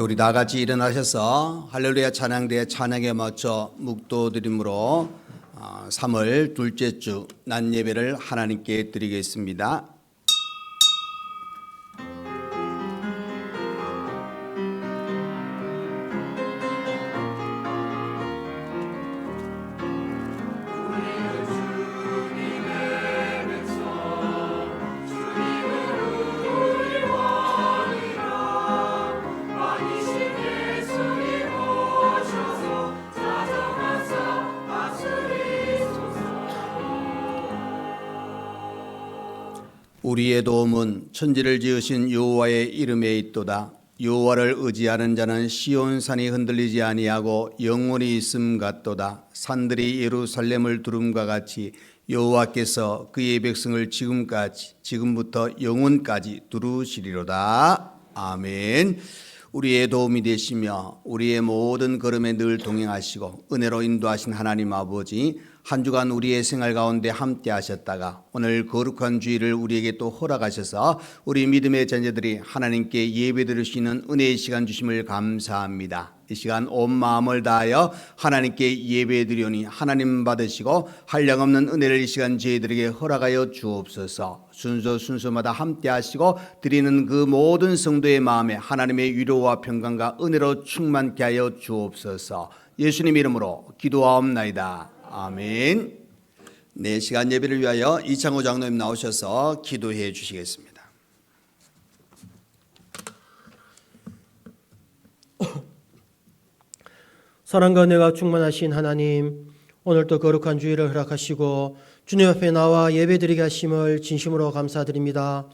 우리 다 같이 일어나셔서 할렐루야 찬양대의 찬양에 맞춰 묵도드림으로 3월 둘째 주 낮 예배를 하나님께 드리겠습니다. 우리의 도움은 천지를 지으신 여호와의 이름에 있도다. 여호와를 의지하는 자는 시온산이 흔들리지 아니하고 영원히 있음 같도다. 산들이 예루살렘을 두름과 같이 여호와께서 그의 백성을 지금부터 영원까지 두루시리로다. 아멘. 우리의 도움이 되시며 우리의 모든 걸음에 늘 동행하시고 은혜로 인도하신 하나님 아버지, 한 주간 우리의 생활 가운데 함께 하셨다가 오늘 거룩한 주일을 우리에게 또 허락하셔서 우리 믿음의 자녀들이 하나님께 예배드릴 수 있는 은혜의 시간 주심을 감사합니다. 이 시간 온 마음을 다하여 하나님께 예배드리오니 하나님 받으시고 한량없는 은혜를 이 시간 저희들에게 허락하여 주옵소서. 순서마다 함께 하시고 드리는 그 모든 성도의 마음에 하나님의 위로와 평강과 은혜로 충만케 하여 주옵소서. 예수님 이름으로 기도하옵나이다. 아멘. 네, 시간 예배를 위하여 이창호 장로님 나오셔서 기도해 주시겠습니다. 사랑과 은혜가 충만하신 하나님, 오늘도 거룩한 주일을 허락하시고 주님 앞에 나와 예배드리게 하심을 진심으로 감사드립니다.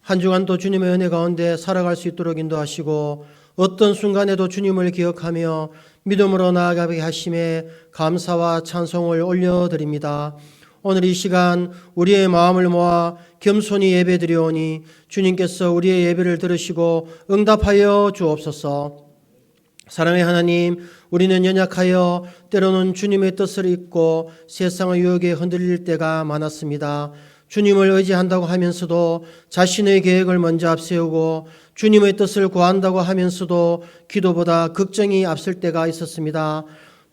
한 주간도 주님의 은혜 가운데 살아갈 수 있도록 인도하시고 어떤 순간에도 주님을 기억하며 믿음으로 나아가게 하심에 감사와 찬송을 올려드립니다. 오늘 이 시간 우리의 마음을 모아 겸손히 예배드리오니 주님께서 우리의 예배를 들으시고 응답하여 주옵소서. 사랑의 하나님, 우리는 연약하여 때로는 주님의 뜻을 잊고 세상의 유혹에 흔들릴 때가 많았습니다. 주님을 의지한다고 하면서도 자신의 계획을 먼저 앞세우고 주님의 뜻을 구한다고 하면서도 기도보다 걱정이 앞설 때가 있었습니다.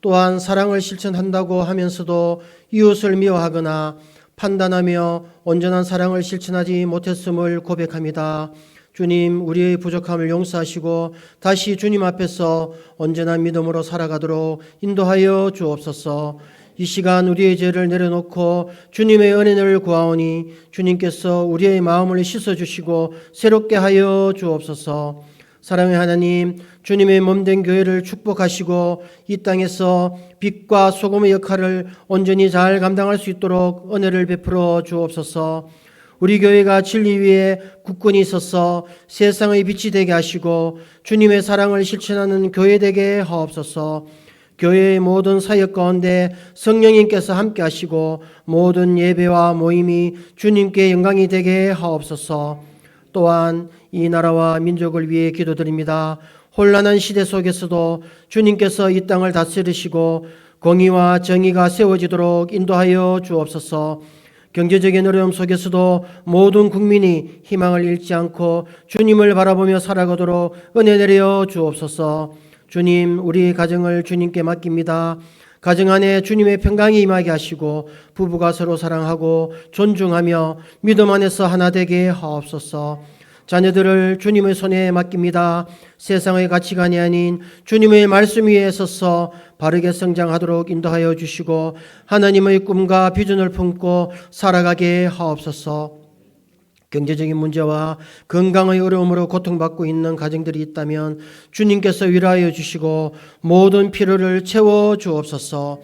또한 사랑을 실천한다고 하면서도 이웃을 미워하거나 판단하며 온전한 사랑을 실천하지 못했음을 고백합니다. 주님, 우리의 부족함을 용서하시고 다시 주님 앞에서 온전한 믿음으로 살아가도록 인도하여 주옵소서. 이 시간 우리의 죄를 내려놓고 주님의 은혜를 구하오니 주님께서 우리의 마음을 씻어주시고 새롭게 하여 주옵소서. 사랑의 하나님, 주님의 몸된 교회를 축복하시고 이 땅에서 빛과 소금의 역할을 온전히 잘 감당할 수 있도록 은혜를 베풀어 주옵소서. 우리 교회가 진리 위에 굳건히 서서 세상의 빛이 되게 하시고 주님의 사랑을 실천하는 교회 되게 하옵소서. 교회의 모든 사역 가운데 성령님께서 함께 하시고 모든 예배와 모임이 주님께 영광이 되게 하옵소서. 또한 이 나라와 민족을 위해 기도드립니다. 혼란한 시대 속에서도 주님께서 이 땅을 다스리시고 공의와 정의가 세워지도록 인도하여 주옵소서. 경제적인 어려움 속에서도 모든 국민이 희망을 잃지 않고 주님을 바라보며 살아가도록 은혜 내려 주옵소서. 주님, 우리 가정을 주님께 맡깁니다. 가정 안에 주님의 평강이 임하게 하시고 부부가 서로 사랑하고 존중하며 믿음 안에서 하나 되게 하옵소서. 자녀들을 주님의 손에 맡깁니다. 세상의 가치관이 아닌 주님의 말씀 위에 서서 바르게 성장하도록 인도하여 주시고 하나님의 꿈과 비전을 품고 살아가게 하옵소서. 경제적인 문제와 건강의 어려움으로 고통받고 있는 가정들이 있다면 주님께서 위로하여 주시고 모든 필요를 채워 주옵소서.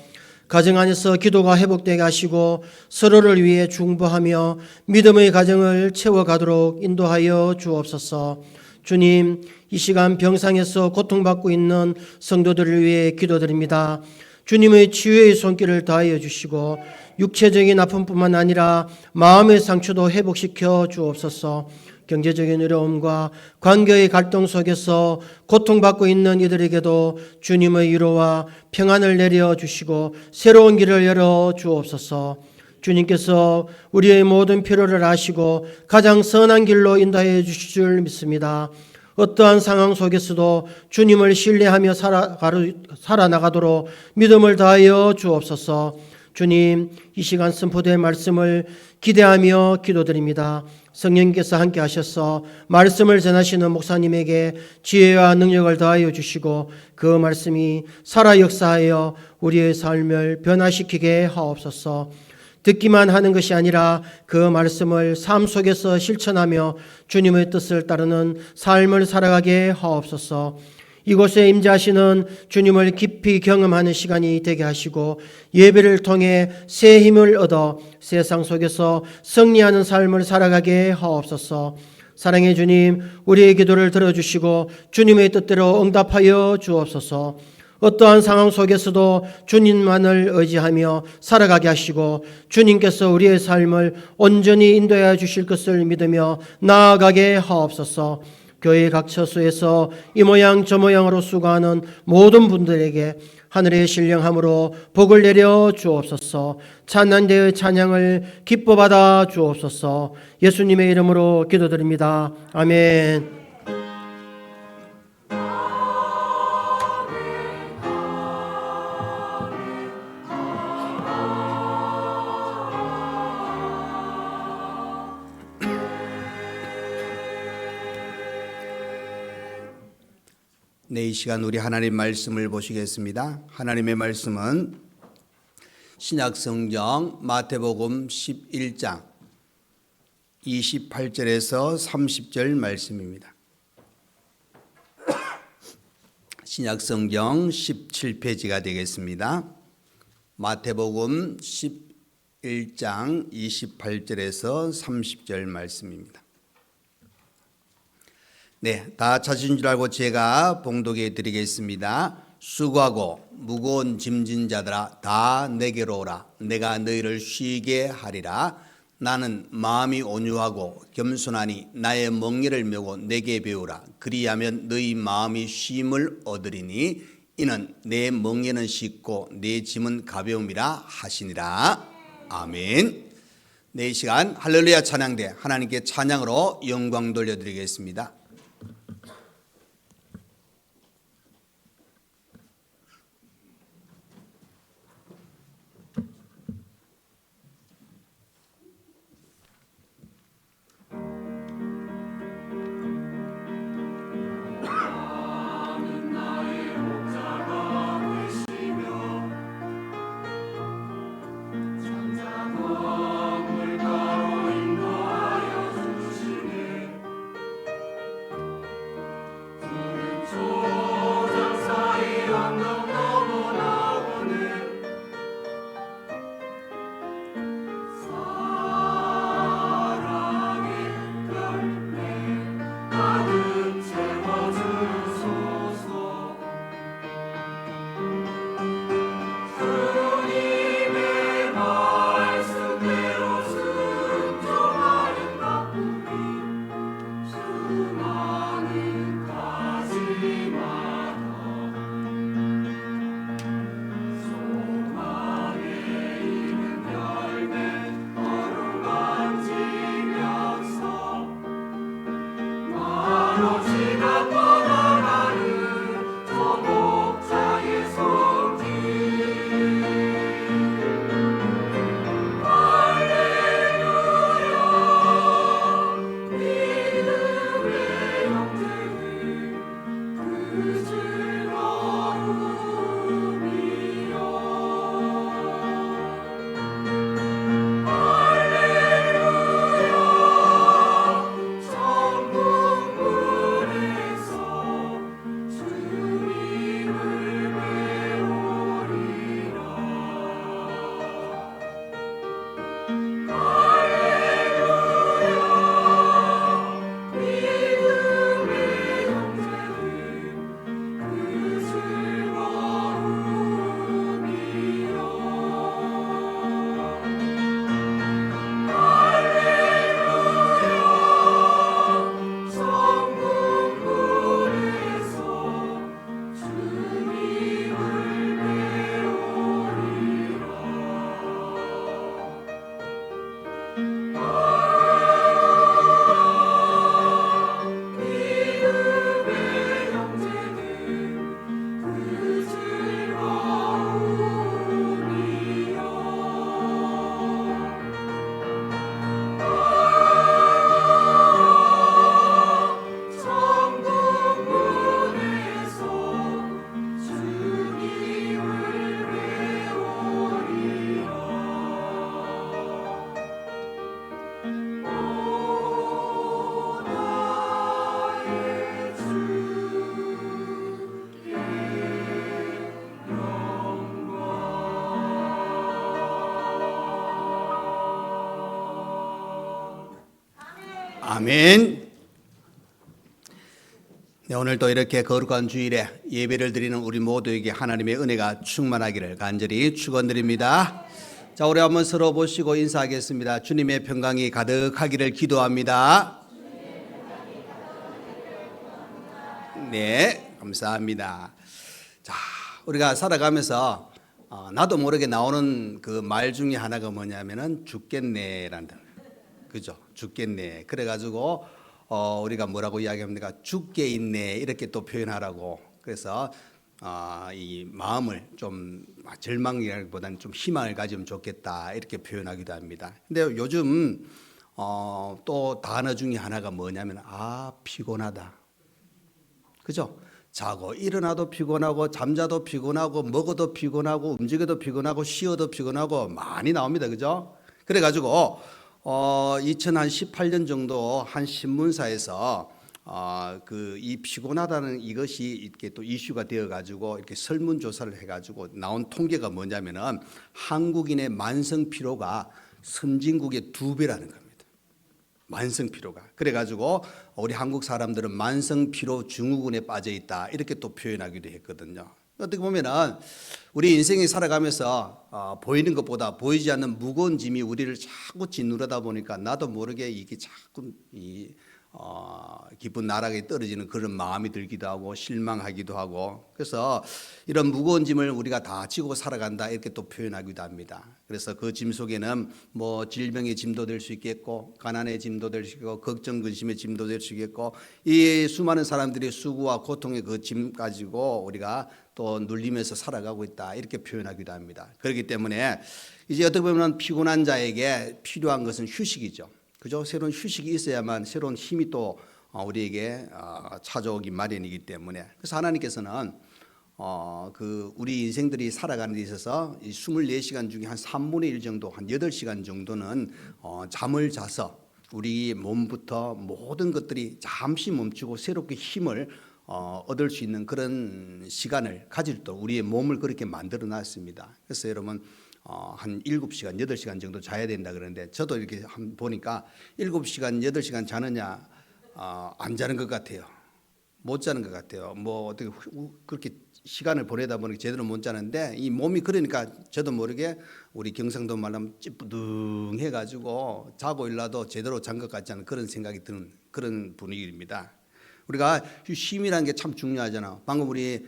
가정 안에서 기도가 회복되게 하시고 서로를 위해 중보하며 믿음의 가정을 채워가도록 인도하여 주옵소서. 주님, 이 시간 병상에서 고통받고 있는 성도들을 위해 기도드립니다. 주님의 치유의 손길을 다하여 주시고 육체적인 아픔뿐만 아니라 마음의 상처도 회복시켜 주옵소서. 경제적인 어려움과 관계의 갈등 속에서 고통받고 있는 이들에게도 주님의 위로와 평안을 내려 주시고 새로운 길을 열어 주옵소서. 주님께서 우리의 모든 필요를 아시고 가장 선한 길로 인도해 주실 줄 믿습니다. 어떠한 상황 속에서도 주님을 신뢰하며 살아나가도록 믿음을 다하여 주옵소서. 주님, 이 시간 선포될 말씀을 기대하며 기도드립니다. 성령님께서 함께 하셔서 말씀을 전하시는 목사님에게 지혜와 능력을 다하여 주시고 그 말씀이 살아 역사하여 우리의 삶을 변화시키게 하옵소서. 듣기만 하는 것이 아니라 그 말씀을 삶 속에서 실천하며 주님의 뜻을 따르는 삶을 살아가게 하옵소서. 이곳에 임재하시는 주님을 깊이 경험하는 시간이 되게 하시고 예배를 통해 새 힘을 얻어 세상 속에서 승리하는 삶을 살아가게 하옵소서. 사랑의 주님, 우리의 기도를 들어주시고 주님의 뜻대로 응답하여 주옵소서. 어떠한 상황 속에서도 주님만을 의지하며 살아가게 하시고 주님께서 우리의 삶을 온전히 인도하여 주실 것을 믿으며 나아가게 하옵소서. 교회 각 처소에서 이 모양 저 모양으로 수고하는 모든 분들에게 하늘의 신령함으로 복을 내려 주옵소서. 찬양대의 찬양을 기뻐 받아 주옵소서. 예수님의 이름으로 기도드립니다. 아멘. 네, 이 시간 우리 하나님 말씀을 보시겠습니다. 하나님의 말씀은 신약성경 마태복음 11장 28절에서 30절 말씀입니다. 신약성경 17페이지가 되겠습니다. 마태복음 11장 28절에서 30절 말씀입니다. 네, 다 찾으신 줄 알고 제가 봉독해 드리겠습니다. 수고하고 무거운 짐진 자들아 다 내게로 오라. 내가 너희를 쉬게 하리라. 나는 마음이 온유하고 겸손하니 나의 멍에를 메고 내게 배우라. 그리하면 너희 마음이 쉼을 얻으리니 이는 내 멍에는 쉽고 내 짐은 가벼움이라 하시니라. 아멘. 네, 이 시간 할렐루야 찬양대 하나님께 찬양으로 영광 돌려드리겠습니다. 아멘. 네, 오늘도 이렇게 거룩한 주일에 예배를 드리는 우리 모두에게 하나님의 은혜가 충만하기를 간절히 축원드립니다. 자, 우리 한번 서로 보시고 인사하겠습니다. 주님의 평강이 가득하기를 기도합니다. 네, 감사합니다. 자, 우리가 살아가면서 나도 모르게 나오는 그 말 중에 하나가 뭐냐면은 죽겠네라는 단어. 그죠? 죽겠네. 그래가지고 우리가 뭐라고 이야기합니까? 죽게 있네 이렇게 또 표현하라고. 그래서 이 마음을 좀 절망이라기보다는 좀 희망을 가지면 좋겠다 이렇게 표현하기도 합니다. 근데 요즘 또 단어 중에 하나가 뭐냐면 피곤하다. 그죠? 자고 일어나도 피곤하고 잠자도 피곤하고 먹어도 피곤하고 움직여도 피곤하고 쉬어도 피곤하고 많이 나옵니다. 그죠? 그래가지고 2018년 정도 한 신문사에서 이 피곤하다는 이것이 이렇게 또 이슈가 되어 가지고 이렇게 설문조사를 해 가지고 나온 통계가 뭐냐면은 한국인의 만성 피로가 선진국의 2배라는 겁니다. 만성 피로가. 그래 가지고 우리 한국 사람들은 만성 피로 증후군에 빠져 있다 이렇게 또 표현하기도 했거든요. 어떻게 보면은 우리 인생이 살아가면서 보이는 것보다 보이지 않는 무거운 짐이 우리를 자꾸 짓누르다 보니까 나도 모르게 이게 자꾸 깊은 나락에 떨어지는 그런 마음이 들기도 하고 실망하기도 하고, 그래서 이런 무거운 짐을 우리가 다 지고 살아간다 이렇게 또 표현하기도 합니다. 그래서 그 짐 속에는 뭐 질병의 짐도 될 수 있겠고, 가난의 짐도 될 수 있고, 걱정 근심의 짐도 될 수 있겠고, 이 수많은 사람들이 수고와 고통의 그 짐 가지고 우리가 또 눌리면서 살아가고 있다 이렇게 표현하기도 합니다. 그렇기 때문에 이제 어떻게 보면 피곤한 자에게 필요한 것은 휴식이죠. 그죠? 새로운 휴식이 있어야만 새로운 힘이 또 우리에게 찾아오기 마련이기 때문에, 그래서 하나님께서는 우리 인생들이 살아가는 데 있어서 이 24시간 중에 한 3분의 1 정도, 한 8시간 정도는 잠을 자서 우리 몸부터 모든 것들이 잠시 멈추고 새롭게 힘을 얻을 수 있는 그런 시간을 가질 또 우리의 몸을 그렇게 만들어 놨습니다. 그래서 여러분 한 7시간, 8시간 정도 자야 된다 그러는데, 저도 이렇게 보니까 7시간, 8시간 자느냐 안 자는 것 같아요. 못 자는 것 같아요. 뭐 어떻게 그렇게 시간을 보내다 보니까 제대로 못 자는데, 이 몸이 그러니까 저도 모르게 우리 경상도 말하면 찌뿌둥해 가지고 자고 일어나도 제대로 잔 것 같지 않은 그런 생각이 드는 그런 분위기입니다. 우리가 쉼이라는 게 참 중요하잖아. 방금 우리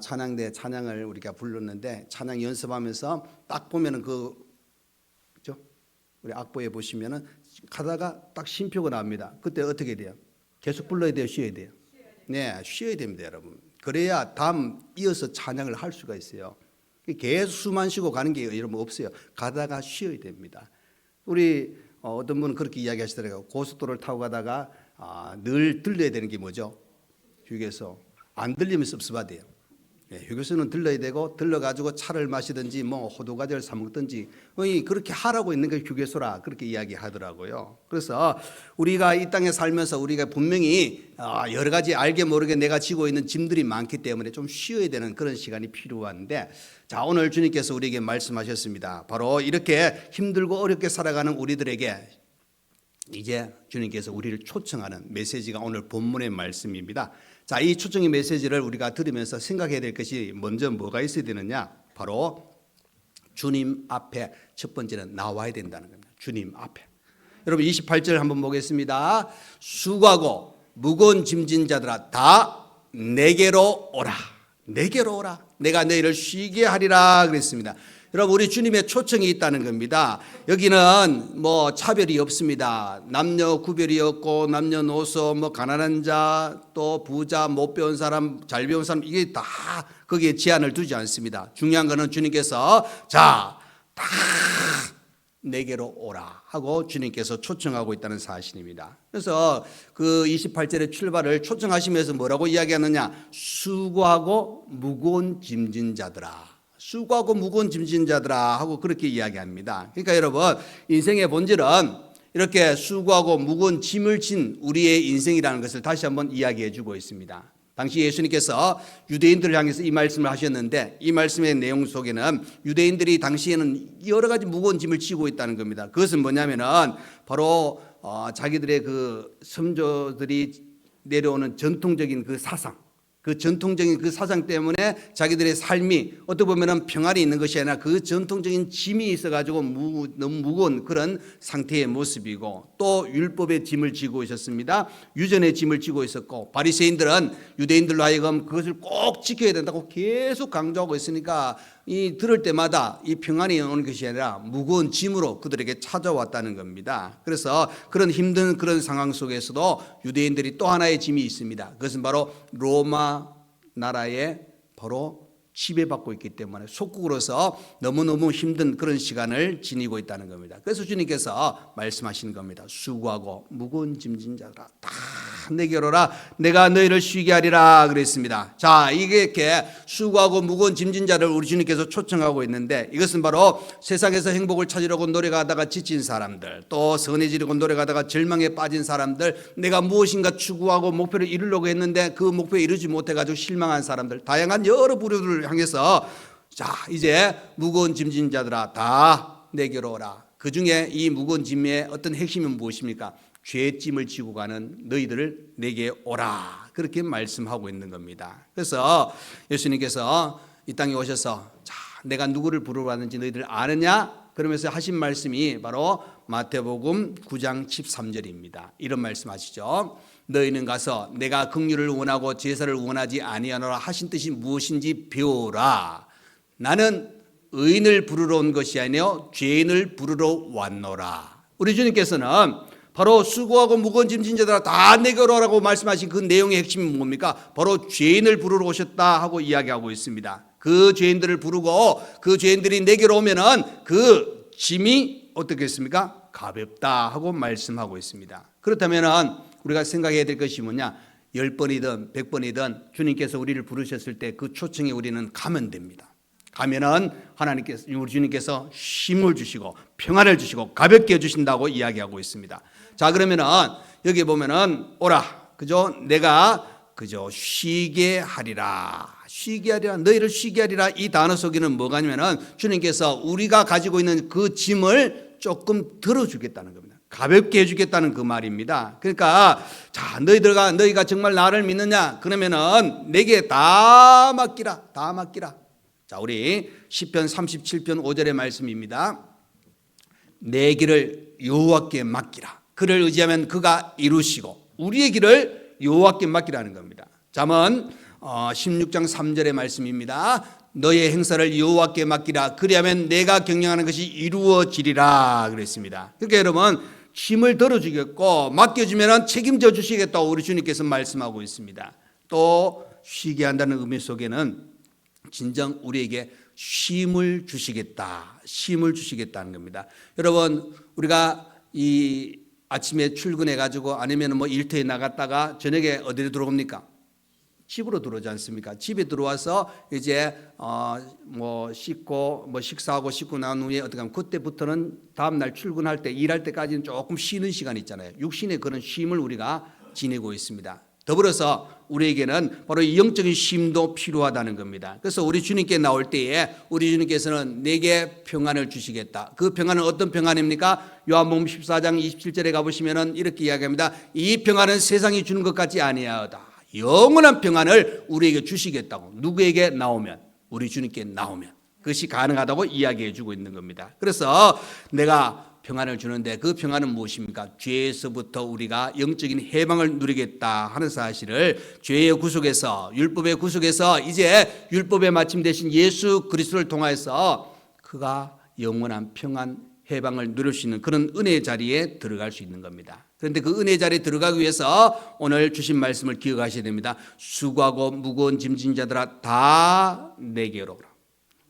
찬양대 찬양을 우리가 불렀는데, 찬양 연습하면서 딱 보면은 그죠? 우리 악보에 보시면은 가다가 딱 쉼표가 나옵니다. 그때 어떻게 돼요? 계속 불러야 돼요, 쉬어야 돼요? 네, 쉬어야 됩니다, 여러분. 그래야 다음 이어서 찬양을 할 수가 있어요. 계속 숨만 쉬고 가는 게 여러분 없어요. 가다가 쉬어야 됩니다. 우리 어떤 분은 그렇게 이야기하시더라고요. 고속도로를 타고 가다가 늘 들려야 되는 게 뭐죠? 휴게소. 안 들리면 섭섭하대요. 휴게소는 들러야 되고, 들러가지고 차를 마시든지 뭐 호두과자를 사 먹든지 그렇게 하라고 있는 게 휴게소라 그렇게 이야기하더라고요. 그래서 우리가 이 땅에 살면서 우리가 분명히 여러 가지 알게 모르게 내가 지고 있는 짐들이 많기 때문에 좀 쉬어야 되는 그런 시간이 필요한데, 자, 오늘 주님께서 우리에게 말씀하셨습니다. 바로 이렇게 힘들고 어렵게 살아가는 우리들에게 이제 주님께서 우리를 초청하는 메시지가 오늘 본문의 말씀입니다. 자, 이 초청의 메시지를 우리가 들으면서 생각해야 될 것이 먼저 뭐가 있어야 되느냐? 바로 주님 앞에 첫 번째는 나와야 된다는 겁니다. 주님 앞에. 여러분 28절 한번 보겠습니다. 수고하고 무거운 짐진 자들아 다 내게로 오라. 내게로 오라. 내가 너희를 쉬게 하리라 그랬습니다. 여러분 우리 주님의 초청이 있다는 겁니다. 여기는 뭐 차별이 없습니다. 남녀 구별이 없고 남녀노소 뭐 가난한 자 또 부자 못 배운 사람 잘 배운 사람 이게 다 거기에 제한을 두지 않습니다. 중요한 거는 주님께서 자 다 내게로 오라 하고 주님께서 초청하고 있다는 사실입니다. 그래서 그 28절의 출발을 초청하시면서 뭐라고 이야기하느냐? 수고하고 무거운 짐진 자들아. 수고하고 무거운 짐진 자들아 하고 그렇게 이야기합니다. 그러니까 여러분 인생의 본질은 이렇게 수고하고 무거운 짐을 진 우리의 인생이라는 것을 다시 한번 이야기해 주고 있습니다. 당시 예수님께서 유대인들을 향해서 이 말씀을 하셨는데, 이 말씀의 내용 속에는 유대인들이 당시에는 여러 가지 무거운 짐을 지고 있다는 겁니다. 그것은 뭐냐면은 바로 자기들의 그 선조들이 내려오는 전통적인 그 사상, 그 전통적인 그 사상 때문에 자기들의 삶이 어떻게 보면은 평안이 있는 것이 아니라 그 전통적인 짐이 있어가지고 너무 무거운 그런 상태의 모습이고, 또 율법의 짐을 지고 있었습니다. 유전의 짐을 지고 있었고, 바리새인들은 유대인들로 하여금 그것을 꼭 지켜야 된다고 계속 강조하고 있으니까 이 들을 때마다 이 평안이 오는 것이 아니라 무거운 짐으로 그들에게 찾아왔다는 겁니다. 그래서 그런 힘든 그런 상황 속에서도 유대인들이 또 하나의 짐이 있습니다. 그것은 바로 로마 나라의 바로 지배받고 있기 때문에 속국으로서 너무너무 힘든 그런 시간을 지니고 있다는 겁니다. 그래서 주님께서 말씀하시는 겁니다. 수고하고 무거운 짐진 자들아 다 내게로 오라, 내가 너희를 쉬게 하리라 그랬습니다. 자, 이게 이렇게 수고하고 무거운 짐진 자를 우리 주님께서 초청하고 있는데, 이것은 바로 세상에서 행복을 찾으려고 노력하다가 지친 사람들, 또 선해지려고 노력하다가 절망에 빠진 사람들, 내가 무엇인가 추구하고 목표를 이루려고 했는데 그 목표에 이루지 못해가지고 실망한 사람들, 다양한 여러 부류들을 향해서 자, 이제 무거운 짐진 자들아 다 내게로 오라. 그 중에 이 무거운 짐의 어떤 핵심은 무엇입니까? 죄짐을 지고 가는 너희들을 내게 오라, 그렇게 말씀하고 있는 겁니다. 그래서 예수님께서 이 땅에 오셔서 자, 내가 누구를 부르러 왔는지 너희들 아느냐? 그러면서 하신 말씀이 바로 마태복음 9장 13절입니다. 이런 말씀하시죠. 너희는 가서 내가 긍휼을 원하고 제사를 원하지 아니하노라 하신 뜻이 무엇인지 배우라. 나는 의인을 부르러 온 것이 아니요 죄인을 부르러 왔노라. 우리 주님께서는 바로 수고하고 무거운 짐진 자들아 다 내게로 오라고 말씀하신 그 내용의 핵심이 뭡니까? 바로 죄인을 부르러 오셨다 하고 이야기하고 있습니다. 그 죄인들을 부르고 그 죄인들이 내게로 오면은 그 짐이 어떻겠습니까? 가볍다 하고 말씀하고 있습니다. 그렇다면은 우리가 생각해야 될 것이 뭐냐? 10번이든 100번이든 주님께서 우리를 부르셨을 때 그 초청에 우리는 가면 됩니다. 가면은 하나님께서, 우리 주님께서 힘을 주시고 평안을 주시고 가볍게 해주신다고 이야기하고 있습니다. 자, 그러면은 여기 보면은 오라, 그죠? 내가 그죠 쉬게 하리라, 쉬게 하리라, 너희를 쉬게 하리라. 이 단어 속에는 뭐가 있냐면은 주님께서 우리가 가지고 있는 그 짐을 조금 들어주겠다는 겁니다. 가볍게 해주겠다는 그 말입니다. 그러니까 자, 너희가 정말 나를 믿느냐? 그러면은 내게 다 맡기라, 다 맡기라. 자, 우리 시편 37편 5절의 말씀입니다. 내 길을 여호와께 맡기라. 그를 의지하면 그가 이루시고, 우리의 길을 여호와께 맡기라는 겁니다. 잠언 16장 3절의 말씀입니다. 너의 행사를 여호와께 맡기라. 그리하면 내가 경영하는 것이 이루어지리라 그랬습니다. 그러니까 여러분, 힘을 들어주겠고 맡겨주면 책임져 주시겠다고 우리 주님께서 말씀하고 있습니다. 또 쉬게 한다는 의미 속에는 진정 우리에게 쉼을 주시겠다, 쉼을 주시겠다는 겁니다. 여러분, 우리가 이 아침에 출근해 가지고 아니면 뭐 일터에 나갔다가 저녁에 어디로 들어옵니까? 집으로 들어오지 않습니까? 집에 들어와서 이제 뭐 씻고 뭐 식사하고 씻고 난 후에 어떻게 하면 그때부터는 다음 날 출근할 때 일할 때까지는 조금 쉬는 시간이 있잖아요. 육신의 그런 쉼을 우리가 지내고 있습니다. 더불어서 우리에게는 바로 이 영적인 쉼도 필요하다는 겁니다. 그래서 우리 주님께 나올 때에 우리 주님께서는 내게 평안을 주시겠다. 그 평안은 어떤 평안입니까? 요한복음 14장 27절에 가보시면은 이렇게 이야기합니다. 이 평안은 세상이 주는 것 같지 아니하다. 영원한 평안을 우리에게 주시겠다고. 누구에게 나오면? 우리 주님께 나오면 그것이 가능하다고 이야기해 주고 있는 겁니다. 그래서 내가 평안을 주는데 그 평안은 무엇입니까? 죄에서부터 우리가 영적인 해방을 누리겠다 하는 사실을, 죄의 구속에서, 율법의 구속에서 이제 율법의 마침 되신 예수 그리스도를 통해서 그가 영원한 평안, 해방을 누릴 수 있는 그런 은혜의 자리에 들어갈 수 있는 겁니다. 그런데 그 은혜의 자리에 들어가기 위해서 오늘 주신 말씀을 기억하셔야 됩니다. 수고하고 무거운 짐진 자들아 다 내게로 오라.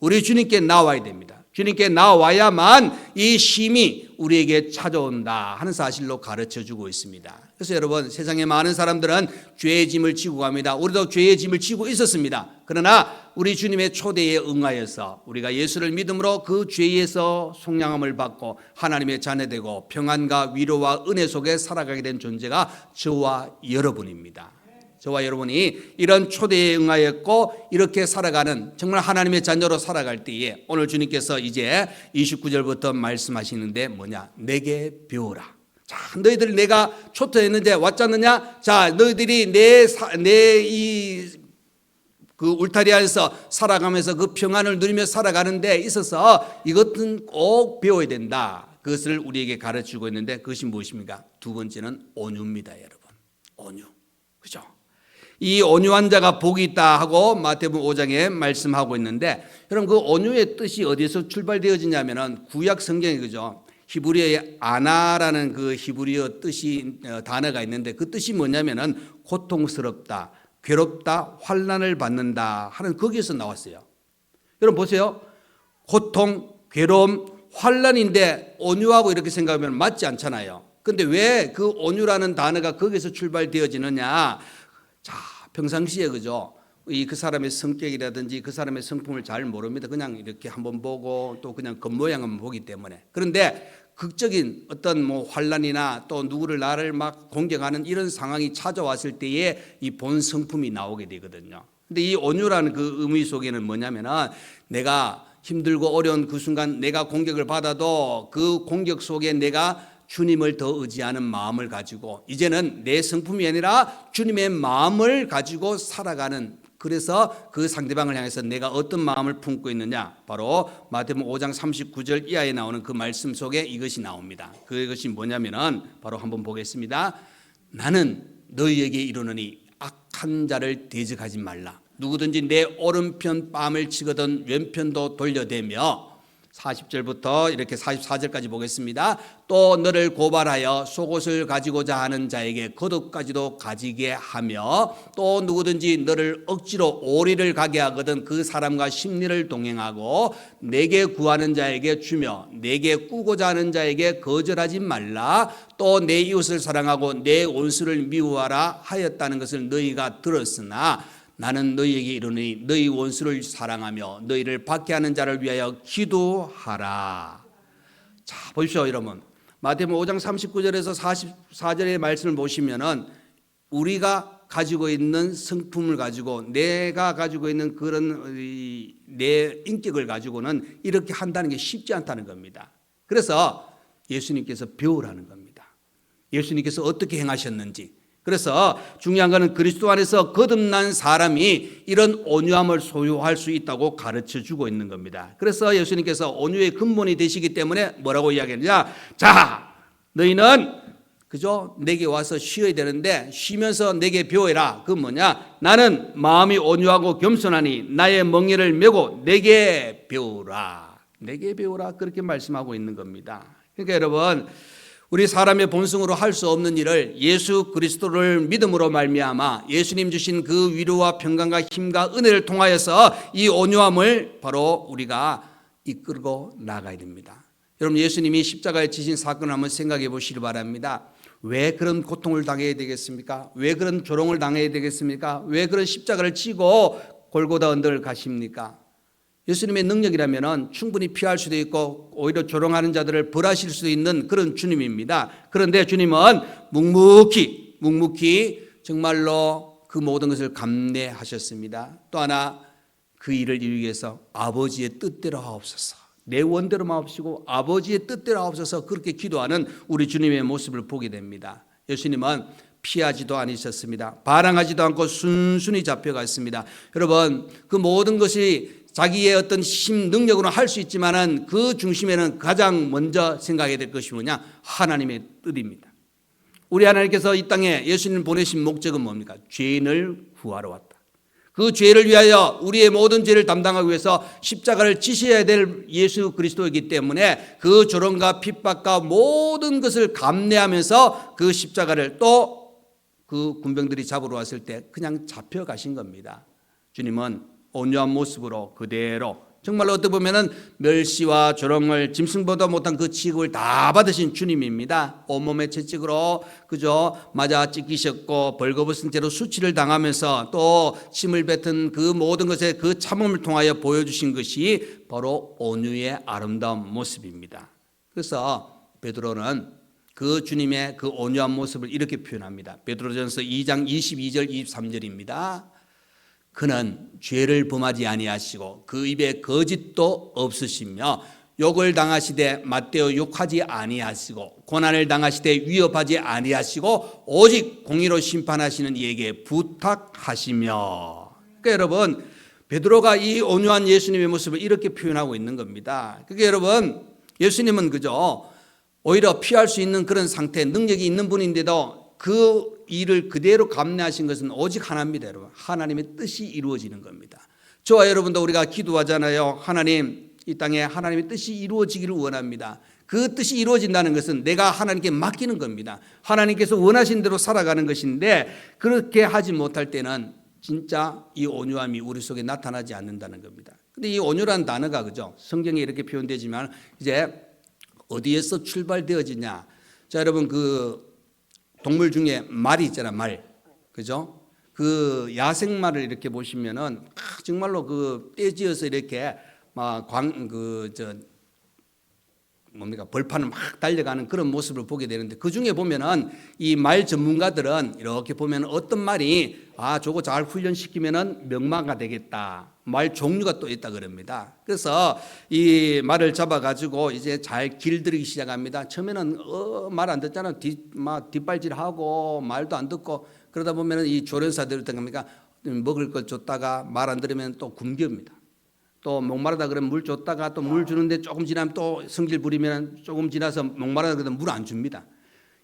우리 주님께 나와야 됩니다. 주님께 나와야만 이 쉼이 우리에게 찾아온다 하는 사실로 가르쳐주고 있습니다. 그래서 여러분, 세상에 많은 사람들은 죄의 짐을 지고 갑니다. 우리도 죄의 짐을 지고 있었습니다. 그러나 우리 주님의 초대에 응하여서 우리가 예수를 믿음으로 그 죄에서 속량함을 받고 하나님의 자녀되고 평안과 위로와 은혜 속에 살아가게 된 존재가 저와 여러분입니다. 저와 여러분이 이런 초대에 응하였고 이렇게 살아가는 정말 하나님의 자녀로 살아갈 때에 오늘 주님께서 이제 29절부터 말씀하시는데 뭐냐? 내게 배우라. 자, 너희들 내가 초토했는데 왔지 않느냐? 자, 너희들이 그 울타리 안에서 살아가면서 그 평안을 누리며 살아가는 데 있어서 이것은 꼭 배워야 된다. 그것을 우리에게 가르치고 있는데 그것이 무엇입니까? 두 번째는 온유입니다, 여러분. 온유. 그죠? 이 온유한 자가 복이 있다 하고 마태복음 5장에 말씀하고 있는데, 여러분 그 온유의 뜻이 어디서 출발되어지냐면은 구약 성경에, 그죠? 히브리어의 아나라는 그 히브리어 뜻이 단어가 있는데 그 뜻이 뭐냐면은 고통스럽다, 괴롭다, 환난을 받는다 하는 거기에서 나왔어요. 여러분 보세요. 고통, 괴로움, 환난인데 온유하고 이렇게 생각하면 맞지 않잖아요. 근데 왜 그 온유라는 단어가 거기서 출발되어지느냐? 자, 평상시에, 그죠? 그 사람의 성격이라든지 그 사람의 성품을 잘 모릅니다. 그냥 이렇게 한번 보고 또 그냥 겉모양만 보기 때문에. 그런데 극적인 어떤 환난이나 또 나를 막 공격하는 이런 상황이 찾아왔을 때에 이 본 성품이 나오게 되거든요. 근데 이 온유라는 그 의미 속에는 뭐냐면은 내가 힘들고 어려운 그 순간 내가 공격을 받아도 그 공격 속에 내가 주님을 더 의지하는 마음을 가지고 이제는 내 성품이 아니라 주님의 마음을 가지고 살아가는, 그래서 그 상대방을 향해서 내가 어떤 마음을 품고 있느냐, 바로 마태복음 5장 39절 이하에 나오는 그 말씀 속에 이것이 나옵니다. 그것이 뭐냐면은 바로 한번 보겠습니다. 나는 너희에게 이르노니 악한 자를 대적하지 말라. 누구든지 내 오른편 뺨을 치거든 왼편도 돌려대며, 40절부터 이렇게 44절까지 보겠습니다. 또 너를 고발하여 속옷을 가지고자 하는 자에게 겉옷까지도 가지게 하며, 또 누구든지 너를 억지로 오리를 가게 하거든 그 사람과 심리를 동행하고, 내게 구하는 자에게 주며 내게 꾸고자 하는 자에게 거절하지 말라. 또 내 이웃을 사랑하고 내 원수를 미워하라 하였다는 것을 너희가 들었으나 나는 너희에게 이르노니 너희 원수를 사랑하며 너희를 박해하는 자를 위하여 기도하라. 자, 보십시오, 여러분. 마태복음 5장 39절에서 44절의 말씀을 보시면은 우리가 가지고 있는 성품을 가지고 내가 가지고 있는 그런 내 인격을 가지고는 이렇게 한다는 게 쉽지 않다는 겁니다. 그래서 예수님께서 배우라는 겁니다. 예수님께서 어떻게 행하셨는지. 그래서 중요한 것은 그리스도 안에서 거듭난 사람이 이런 온유함을 소유할 수 있다고 가르쳐 주고 있는 겁니다. 그래서 예수님께서 온유의 근본이 되시기 때문에 뭐라고 이야기하느냐? 자, 너희는 그죠? 내게 와서 쉬어야 되는데 쉬면서 내게 배워라. 그건 뭐냐? 나는 마음이 온유하고 겸손하니 나의 멍에를 메고 내게 배우라. 내게 배우라. 그렇게 말씀하고 있는 겁니다. 그러니까 여러분, 우리 사람의 본성으로 할 수 없는 일을 예수 그리스도를 믿음으로 말미암아 예수님 주신 그 위로와 평강과 힘과 은혜를 통하여서 이 온유함을 바로 우리가 이끌고 나가야 됩니다. 여러분, 예수님이 십자가에 지신 사건을 한번 생각해 보시기 바랍니다. 왜 그런 고통을 당해야 되겠습니까? 왜 그런 조롱을 당해야 되겠습니까? 왜 그런 십자가를 지고 골고다 언덕을 가십니까? 예수님의 능력이라면 충분히 피할 수도 있고 오히려 조롱하는 자들을 벌하실 수도 있는 그런 주님입니다. 그런데 주님은 묵묵히 정말로 그 모든 것을 감내하셨습니다. 또 하나, 그 일을 이루기 위해서 아버지의 뜻대로 하옵소서, 내 원대로만 하옵시고 아버지의 뜻대로 하옵소서, 그렇게 기도하는 우리 주님의 모습을 보게 됩니다. 예수님은 피하지도 않으셨습니다. 반항하지도 않고 순순히 잡혀갔습니다. 여러분, 그 모든 것이 자기의 어떤 힘, 능력으로 할 수 있지만은 그 중심에는 가장 먼저 생각해야 될 것이 뭐냐? 하나님의 뜻입니다. 우리 하나님께서 이 땅에 예수님을 보내신 목적은 뭡니까? 죄인을 구하러 왔다. 그 죄를 위하여 우리의 모든 죄를 담당하기 위해서 십자가를 지셔야 될 예수 그리스도이기 때문에 그 조롱과 핍박과 모든 것을 감내하면서 그 십자가를 또 그 군병들이 잡으러 왔을 때 그냥 잡혀가신 겁니다. 주님은 온유한 모습으로 그대로 정말로 어떻게 보면은 멸시와 조롱을 짐승보다 못한 그 취급을 다 받으신 주님입니다. 온몸에 채찍으로 그저 맞아 찢기셨고 벌거벗은 채로 수치를 당하면서 또 침을 뱉은 그 모든 것에 그 참음을 통하여 보여주신 것이 바로 온유의 아름다운 모습입니다. 그래서 베드로는 그 주님의 그 온유한 모습을 이렇게 표현합니다. 베드로전서 2장 22절 23절입니다. 그는 죄를 범하지 아니하시고 그 입에 거짓도 없으시며 욕을 당하시되 맞대어 욕하지 아니하시고 고난을 당하시되 위협하지 아니하시고 오직 공의로 심판하시는 이에게 부탁하시며. 그러니까 여러분, 베드로가 이 온유한 예수님의 모습을 이렇게 표현하고 있는 겁니다. 그러니까 여러분, 예수님은 그저 오히려 피할 수 있는 그런 상태, 능력이 있는 분인데도 그 일을 그대로 감내하신 것은 오직 하나입니다. 여러분, 하나님의 뜻이 이루어지는 겁니다. 저와 여러분도 우리가 기도하잖아요. 하나님, 이 땅에 하나님의 뜻이 이루어지기를 원합니다. 그 뜻이 이루어진다는 것은 내가 하나님께 맡기는 겁니다. 하나님께서 원하신 대로 살아가는 것인데 그렇게 하지 못할 때는 진짜 이 온유함이 우리 속에 나타나지 않는다는 겁니다. 근데 이 온유라는 단어가 그죠? 성경에 이렇게 표현되지만 이제 어디에서 출발되어지냐? 자, 여러분, 그 동물 중에 말이 있잖아, 말. 그죠? 그 야생말을 이렇게 보시면은 정말로 그 떼지어서 이렇게 막 벌판을 막 달려가는 그런 모습을 보게 되는데 그 중에 보면은 이 말 전문가들은 이렇게 보면 어떤 말이 저거 잘 훈련시키면은 명마가 되겠다. 말 종류가 또 있다 그럽니다. 그래서 이 말을 잡아가지고 이제 잘 길들이기 시작합니다. 처음에는 말 안 듣잖아. 뒷발질하고 말도 안 듣고 그러다 보면은 이 조련사들 어떤 겁니까? 먹을 걸 줬다가 말 안 들으면 또 굶깁니다. 또 목마르다 그러면 물 줬다가 또 물 주는데 조금 지나면 또 성질 부리면 조금 지나서 목마르다 그러면 물 안 줍니다.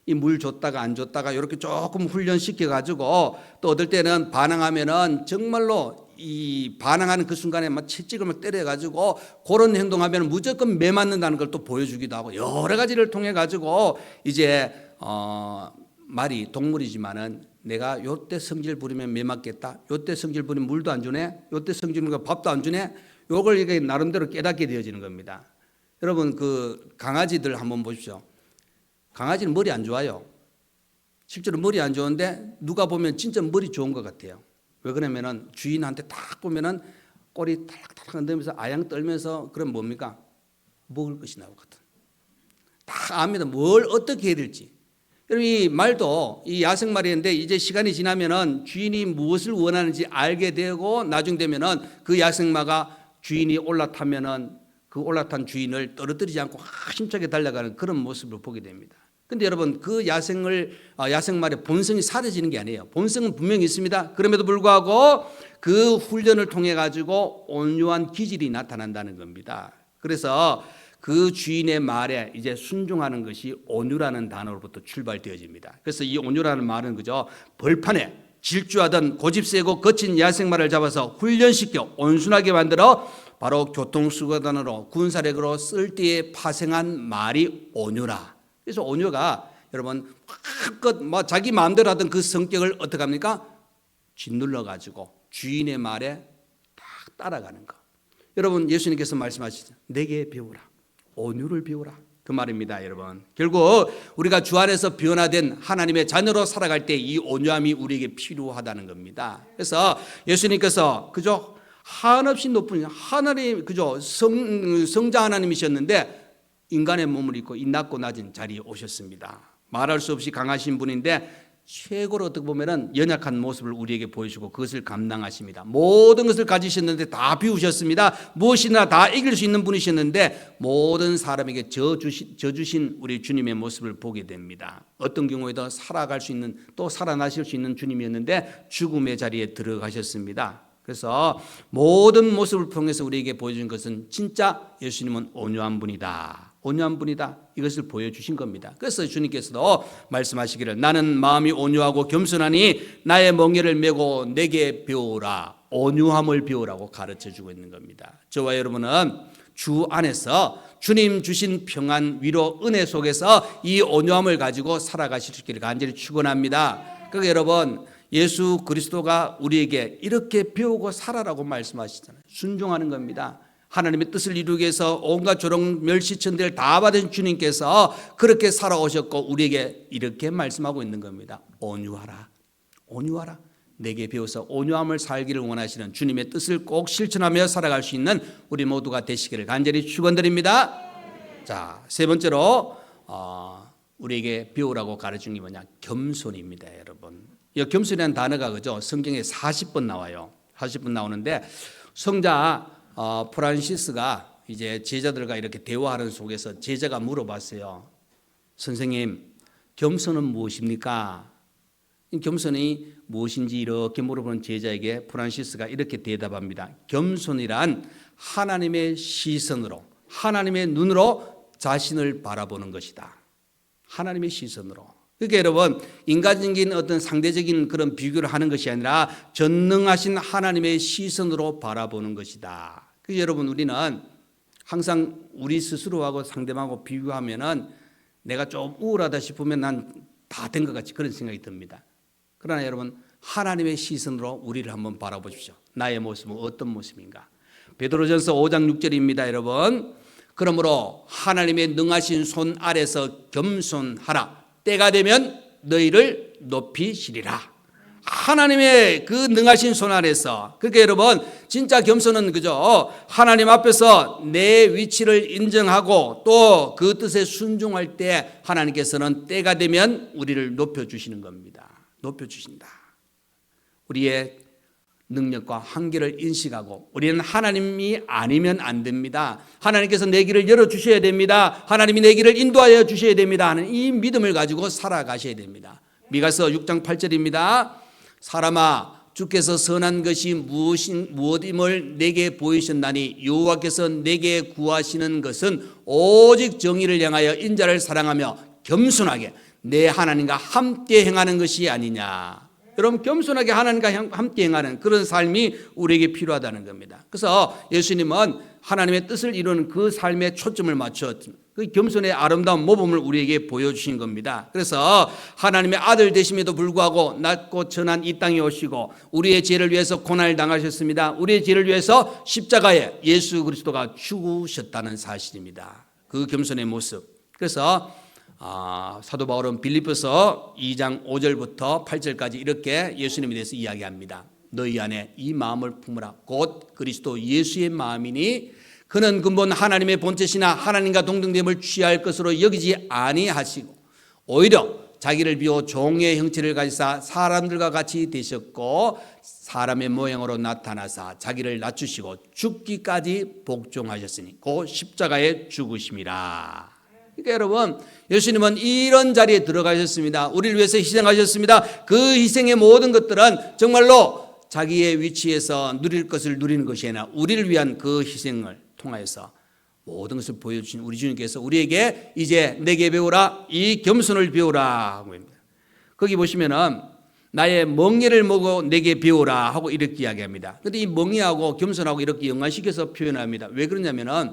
이 물 줬다가 안 줬다가 이렇게 조금 훈련시켜 가지고 또 어떨 때는 반항하면은 정말로 이 반항하는 그 순간에 막 채찍을 막 때려 가지고 그런 행동하면 무조건 매 맞는다는 걸 또 보여주기도 하고 여러 가지를 통해 가지고 이제 말이 동물이지만은 내가 요때 성질 부리면 매 맞겠다. 요때 성질 부리면 물도 안 주네. 요때 성질 부리면 밥도 안 주네. 요걸 이게 나름대로 깨닫게 되어지는 겁니다. 여러분, 그 강아지들 한번 보십시오. 강아지는 머리 안 좋아요. 실제로 머리 안 좋은데 누가 보면 진짜 머리 좋은 것 같아요. 왜 그러면은 주인한테 딱 보면은 꼬리 탈락탈락 흔들면서 아양 떨면서 그럼 뭡니까? 먹을 것이 나오거든. 다 압니다. 뭘 어떻게 해야 될지. 여러분, 이 말도 이 야생말이었는데 이제 시간이 지나면은 주인이 무엇을 원하는지 알게 되고 나중 되면은 그 야생마가 주인이 올라타면은 그 올라탄 주인을 떨어뜨리지 않고 힘차게 달려가는 그런 모습을 보게 됩니다. 근데 여러분, 그 야생말의 본성이 사라지는 게 아니에요. 본성은 분명히 있습니다. 그럼에도 불구하고 그 훈련을 통해 가지고 온유한 기질이 나타난다는 겁니다. 그래서 그 주인의 말에 이제 순종하는 것이 온유라는 단어로부터 출발되어집니다. 그래서 이 온유라는 말은 그저 벌판에 질주하던 고집세고 거친 야생말을 잡아서 훈련시켜 온순하게 만들어 바로 교통수단으로 군사력으로 쓸 때에 파생한 말이 온유라. 그래서 온유가 여러분 마음껏 자기 마음대로 하던 그 성격을 어떻게 합니까? 짓눌러 가지고 주인의 말에 딱 따라가는 거. 여러분, 예수님께서 말씀하시죠. 내게 배우라. 온유를 배우라. 그 말입니다, 여러분. 결국 우리가 주 안에서 변화된 하나님의 자녀로 살아갈 때 이 온유함이 우리에게 필요하다는 겁니다. 그래서 예수님께서 그저 한없이 높은 하나님 그저 성자 하나님이셨는데 인간의 몸을 입고 이 낮고 낮은 자리에 오셨습니다. 말할 수 없이 강하신 분인데 최고로 어떻게 보면은 연약한 모습을 우리에게 보여주고 그것을 감당하십니다. 모든 것을 가지셨는데 다 비우셨습니다. 무엇이나 다 이길 수 있는 분이셨는데 모든 사람에게 져주신 우리 주님의 모습을 보게 됩니다. 어떤 경우에도 살아갈 수 있는 또 살아나실 수 있는 주님이었는데 죽음의 자리에 들어가셨습니다. 그래서 모든 모습을 통해서 우리에게 보여준 것은 진짜 예수님은 온유한 분이다. 온유한 분이다. 이것을 보여주신 겁니다. 그래서 주님께서도 말씀하시기를 나는 마음이 온유하고 겸손하니 나의 멍에를 메고 내게 배우라. 온유함을 배우라고 가르쳐주고 있는 겁니다. 저와 여러분은 주 안에서 주님 주신 평안, 위로, 은혜 속에서 이 온유함을 가지고 살아가실 수 있기를 간절히 축원합니다. 그러니까 여러분, 예수 그리스도가 우리에게 이렇게 배우고 살아라고 말씀하시잖아요. 순종하는 겁니다. 하나님의 뜻을 이루기 위해서 온갖 조롱 멸시천대를 다 받은 주님께서 그렇게 살아오셨고 우리에게 이렇게 말씀하고 있는 겁니다. 온유하라. 온유하라. 내게 배워서 온유함을 살기를 원하시는 주님의 뜻을 꼭 실천하며 살아갈 수 있는 우리 모두가 되시기를 간절히 축원드립니다. 자, 세 번째로 우리에게 배우라고 가르친 게 뭐냐? 겸손입니다, 여러분. 이 겸손이라는 단어가 그죠? 성경에 40번 나와요. 40번 나오는데 성자 프란시스가 이제 제자들과 이렇게 대화하는 속에서 제자가 물어봤어요. 선생님, 겸손은 무엇입니까? 이 겸손이 무엇인지 이렇게 물어보는 제자에게 프란시스가 이렇게 대답합니다. 겸손이란 하나님의 시선으로, 하나님의 눈으로 자신을 바라보는 것이다. 하나님의 시선으로. 그러니까 여러분, 인간적인 어떤 상대적인 그런 비교를 하는 것이 아니라 전능하신 하나님의 시선으로 바라보는 것이다. 그래서 여러분, 우리는 항상 우리 스스로하고 상대방하고 비교하면은 내가 좀 우울하다 싶으면 난 다 된 것 같이 그런 생각이 듭니다. 그러나 여러분, 하나님의 시선으로 우리를 한번 바라보십시오. 나의 모습은 어떤 모습인가? 베드로전서 5장 6절입니다, 여러분. 그러므로 하나님의 능하신 손 아래서 겸손하라. 때가 되면 너희를 높이시리라. 하나님의 그 능하신 손 아래서. 그러니까 여러분, 진짜 겸손은 그죠? 하나님 앞에서 내 위치를 인정하고 또 그 뜻에 순종할 때 하나님께서는 때가 되면 우리를 높여주시는 겁니다. 높여주신다. 우리의 능력과 한계를 인식하고 우리는 하나님이 아니면 안 됩니다. 하나님께서 내 길을 열어주셔야 됩니다. 하나님이 내 길을 인도하여 주셔야 됩니다 하는 이 믿음을 가지고 살아가셔야 됩니다. 미가서 6장 8절입니다. 사람아, 주께서 선한 것이 무엇임을 내게 보이셨나니 여호와께서 내게 구하시는 것은 오직 정의를 향하여 인자를 사랑하며 겸손하게 내 하나님과 함께 행하는 것이 아니냐. 여러분, 겸손하게 하나님과 함께 행하는 그런 삶이 우리에게 필요하다는 겁니다. 그래서 예수님은 하나님의 뜻을 이루는 그 삶에 초점을 맞춰 그 겸손의 아름다운 모범을 우리에게 보여주신 겁니다. 그래서 하나님의 아들 되심에도 불구하고 낮고 천한 이 땅에 오시고 우리의 죄를 위해서 고난을 당하셨습니다. 우리의 죄를 위해서 십자가에 예수 그리스도가 죽으셨다는 사실입니다. 그 겸손의 모습. 그래서 사도 바울은 빌립보서 2장 5절부터 8절까지 이렇게 예수님에 대해서 이야기합니다. 너희 안에 이 마음을 품으라. 곧 그리스도 예수의 마음이니 그는 근본 하나님의 본체시나 하나님과 동등됨을 취할 것으로 여기지 아니하시고 오히려 자기를 비워 종의 형체를 가지사 사람들과 같이 되셨고 사람의 모양으로 나타나사 자기를 낮추시고 죽기까지 복종하셨으니 곧 십자가에 죽으심이라. 그러니까 여러분, 예수님은 이런 자리에 들어가셨습니다. 우리를 위해서 희생하셨습니다. 그 희생의 모든 것들은 정말로 자기의 위치에서 누릴 것을 누리는 것이 아니라 우리를 위한 그 희생을 통하여서 모든 것을 보여주신 우리 주님께서 우리에게 이제 내게 배우라, 이 겸손을 배우라 하고 있습니다. 거기 보시면은 나의 멍에를 보고 내게 배우라 하고 이렇게 이야기합니다. 그런데 이 멍에하고 겸손하고 이렇게 연관시켜서 표현합니다. 왜 그러냐면은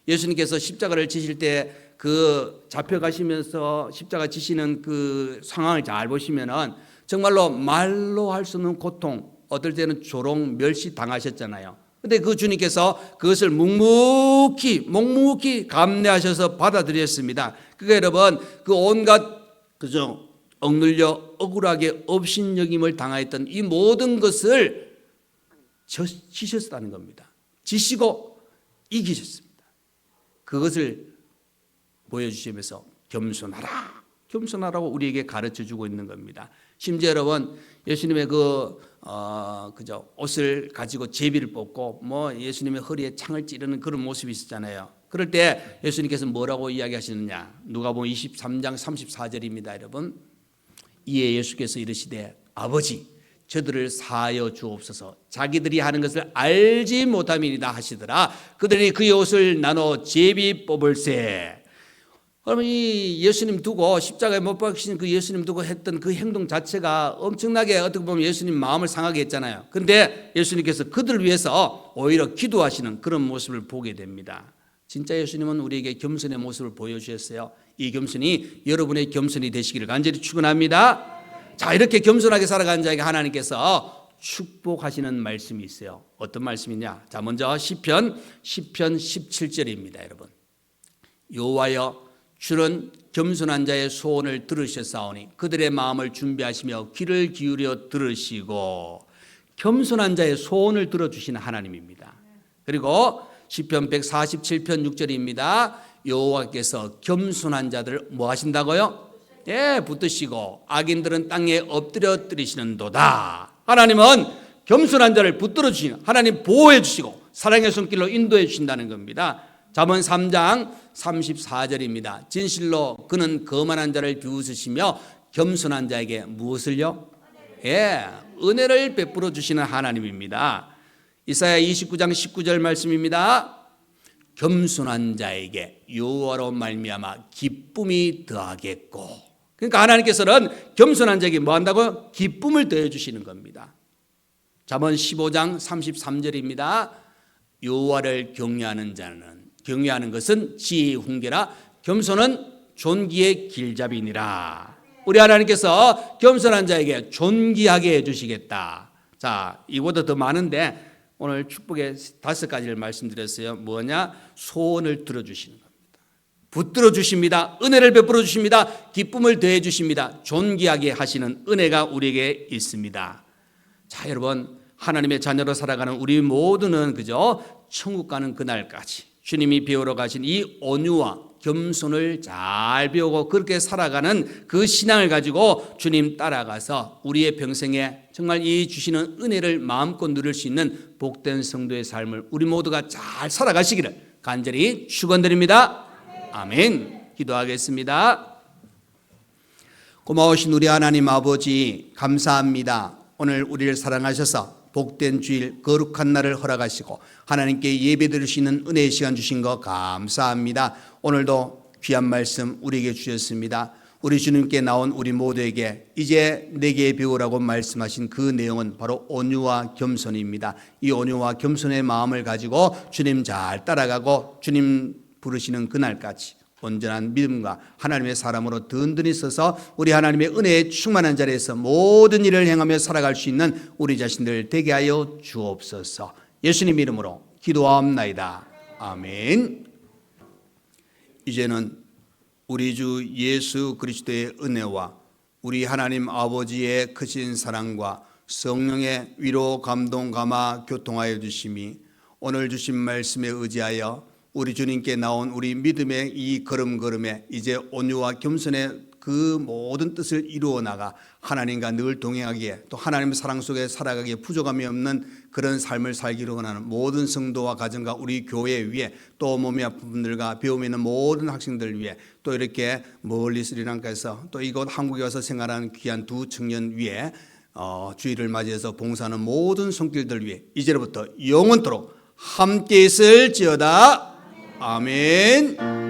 예수님께서 십자가를 지실 때 그 잡혀가시면서 십자가 지시는 그 상황을 잘 보시면은 정말로 말로 할 수 없는 고통, 어떨 때는 조롱, 멸시 당하셨잖아요. 근데 그 주님께서 그것을 묵묵히 감내하셔서 받아들였습니다. 그게 여러분, 그 온갖 그죠 억눌려 억울하게 업신여김을 당하였던 이 모든 것을 지셨다는 겁니다. 지시고 이기셨습니다. 그것을 보여주시면서 겸손하라고 우리에게 가르쳐주고 있는 겁니다. 심지어 여러분, 예수님의 그저 옷을 가지고 제비를 뽑고 예수님의 허리에 창을 찌르는 그런 모습이 있었잖아요. 그럴 때 예수님께서 뭐라고 이야기하시느냐? 누가복음 23장 34절입니다, 여러분. 이에 예수께서 이르시되 아버지, 저들을 사하여 주옵소서. 자기들이 하는 것을 알지 못함이니이다 하시더라. 그들이 그의 옷을 나눠 제비 뽑을세. 그러면 이 예수님 두고 십자가에 못 박히신 그 예수님 두고 했던 그 행동 자체가 엄청나게 어떻게 보면 예수님 마음을 상하게 했잖아요. 그런데 예수님께서 그들을 위해서 오히려 기도하시는 그런 모습을 보게 됩니다. 진짜 예수님은 우리에게 겸손의 모습을 보여주셨어요. 이 겸손이 여러분의 겸손이 되시기를 간절히 축원합니다. 자, 이렇게 겸손하게 살아가는 자에게 하나님께서 축복하시는 말씀이 있어요. 어떤 말씀이냐? 자, 먼저 시편 17절입니다, 여러분. 여호와여, 주는 겸손한 자의 소원을 들으셨사오니 그들의 마음을 준비하시며 귀를 기울여 들으시고. 겸손한 자의 소원을 들어주시는 하나님입니다. 그리고 시편 147편 6절입니다. 여호와께서 겸손한 자들 뭐 하신다고요? 붙드시고 악인들은 땅에 엎드려 뜨리시는도다. 하나님은 겸손한 자를 붙들어 주시는, 하나님 보호해 주시고 사랑의 손길로 인도해 주신다는 겁니다. 잠언 3장 34절입니다. 진실로 그는 거만한 자를 비웃으시며 겸손한 자에게 무엇을요? 은혜를 베풀어 주시는 하나님입니다. 이사야 29장 19절 말씀입니다. 겸손한 자에게 여호와로 말미암아 기쁨이 더하겠고, 그러니까 하나님께서는 겸손한 자에게 뭐 한다고요? 기쁨을 더해 주시는 겁니다. 잠언 15장 33절입니다. 여호와를 경외하는 자는, 경외하는 것은 지혜의 훈계라 겸손은 존귀의 길잡이니라. 우리 하나님께서 겸손한 자에게 존귀하게 해주시겠다. 자, 이보다 더 많은데 오늘 축복의 5가지를 말씀드렸어요. 뭐냐? 소원을 들어주시는 겁니다. 붙들어 주십니다. 은혜를 베풀어 주십니다. 기쁨을 더해 주십니다. 존귀하게 하시는 은혜가 우리에게 있습니다. 자, 여러분, 하나님의 자녀로 살아가는 우리 모두는 그저 천국 가는 그날까지 주님이 배우러 가신 이 온유와 겸손을 잘 배우고 그렇게 살아가는 그 신앙을 가지고 주님 따라가서 우리의 평생에 정말 이 주시는 은혜를 마음껏 누릴 수 있는 복된 성도의 삶을 우리 모두가 잘 살아가시기를 간절히 축원드립니다. 아멘. 기도하겠습니다. 고마우신 우리 하나님 아버지, 감사합니다. 오늘 우리를 사랑하셔서 복된 주일 거룩한 날을 허락하시고 하나님께 예배드릴 수 있는 은혜의 시간 주신 거 감사합니다. 오늘도 귀한 말씀 우리에게 주셨습니다. 우리 주님께 나온 우리 모두에게 이제 내게 배우라고 말씀하신 그 내용은 바로 온유와 겸손입니다. 이 온유와 겸손의 마음을 가지고 주님 잘 따라가고 주님 부르시는 그날까지 온전한 믿음과 하나님의 사람으로 든든히 서서 우리 하나님의 은혜에 충만한 자리에서 모든 일을 행하며 살아갈 수 있는 우리 자신들 되게 하여 주옵소서. 예수님 이름으로 기도하옵나이다. 아멘. 이제는 우리 주 예수 그리스도의 은혜와 우리 하나님 아버지의 크신 사랑과 성령의 위로 감동 감화 교통하여 주심이 오늘 주신 말씀에 의지하여 우리 주님께 나온 우리 믿음의 이 걸음걸음에 이제 온유와 겸손의 그 모든 뜻을 이루어 나가 하나님과 늘 동행하기에 또 하나님의 사랑 속에 살아가기에 부족함이 없는 그런 삶을 살기로 원하는 모든 성도와 가정과 우리 교회 위에 또 몸이 아픈 분들과 배움에 있는 모든 학생들 위에 또 이렇게 멀리 스리랑카에서 또 이곳 한국에 와서 생활하는 귀한 두 청년 위에 주일을 맞이해서 봉사하는 모든 손길들 위에 이제로부터 영원토록 함께 있을지어다. 아멘.